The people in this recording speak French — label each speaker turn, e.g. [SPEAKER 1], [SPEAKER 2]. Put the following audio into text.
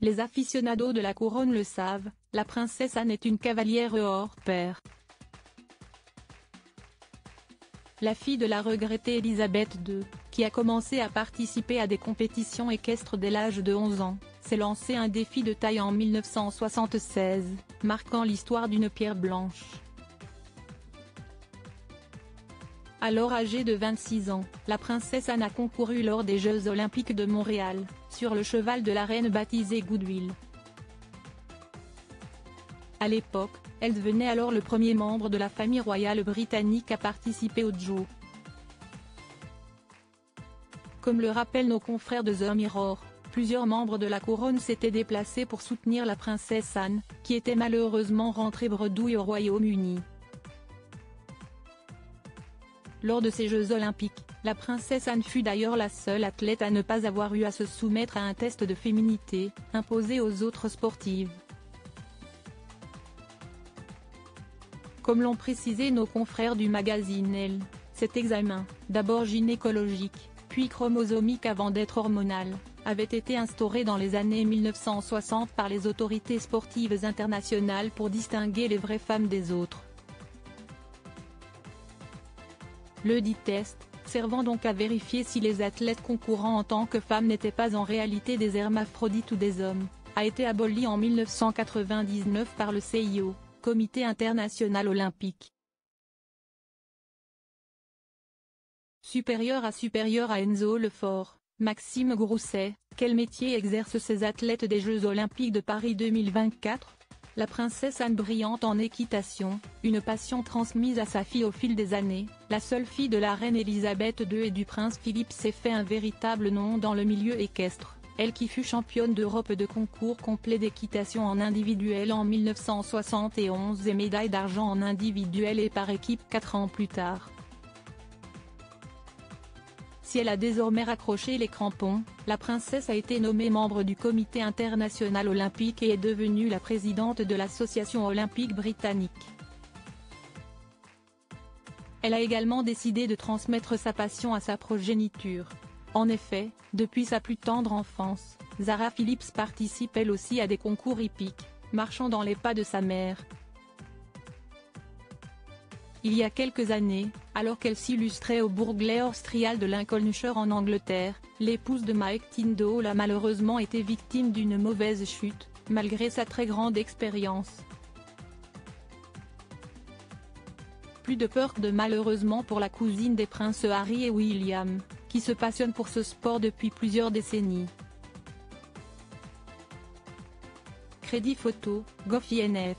[SPEAKER 1] Les aficionados de la couronne le savent, la princesse Anne est une cavalière hors pair. La fille de la regrettée Élisabeth II, qui a commencé à participer à des compétitions équestres dès l'âge de 11 ans, s'est lancé un défi de taille en 1976, marquant l'histoire d'une pierre blanche. Alors âgée de 26 ans, la princesse Anne a concouru lors des Jeux Olympiques de Montréal, sur le cheval de la reine baptisé Goodwill. À l'époque, elle devenait alors le premier membre de la famille royale britannique à participer aux Jeux. Comme le rappellent nos confrères de The Mirror, plusieurs membres de la couronne s'étaient déplacés pour soutenir la princesse Anne, qui était malheureusement rentrée bredouille au Royaume-Uni. Lors de ces Jeux Olympiques, la princesse Anne fut d'ailleurs la seule athlète à ne pas avoir eu à se soumettre à un test de féminité, imposé aux autres sportives. Comme l'ont précisé nos confrères du magazine Elle, cet examen, d'abord gynécologique, puis chromosomique avant d'être hormonal, avait été instauré dans les années 1960 par les autorités sportives internationales pour distinguer les vraies femmes des autres. Le dit test, servant donc à vérifier si les athlètes concourant en tant que femmes n'étaient pas en réalité des hermaphrodites ou des hommes, a été aboli en 1999 par le CIO, Comité international olympique. Supérieur à Enzo Lefort, Maxime Grousset, quel métier exercent ces athlètes des Jeux Olympiques de Paris 2024 ? La princesse Anne brillante en équitation, une passion transmise à sa fille au fil des années, la seule fille de la reine Élisabeth II et du prince Philippe s'est fait un véritable nom dans le milieu équestre, elle qui fut championne d'Europe de concours complet d'équitation en individuel en 1971 et médaille d'argent en individuel et par équipe 4 ans plus tard. Si elle a désormais raccroché les crampons, la princesse a été nommée membre du Comité international olympique et est devenue la présidente de l'Association olympique britannique. Elle a également décidé de transmettre sa passion à sa progéniture. En effet, depuis sa plus tendre enfance, Zara Phillips participe elle aussi à des concours hippiques, marchant dans les pas de sa mère. Il y a quelques années, alors qu'elle s'illustrait au Burghley-Horse Trial de Lincolnshire en Angleterre, l'épouse de Mike Tyndall a malheureusement été victime d'une mauvaise chute, malgré sa très grande expérience. Plus de peur que malheureusement pour la cousine des princes Harry et William, qui se passionne pour ce sport depuis plusieurs décennies. Crédit photo, GoFINF.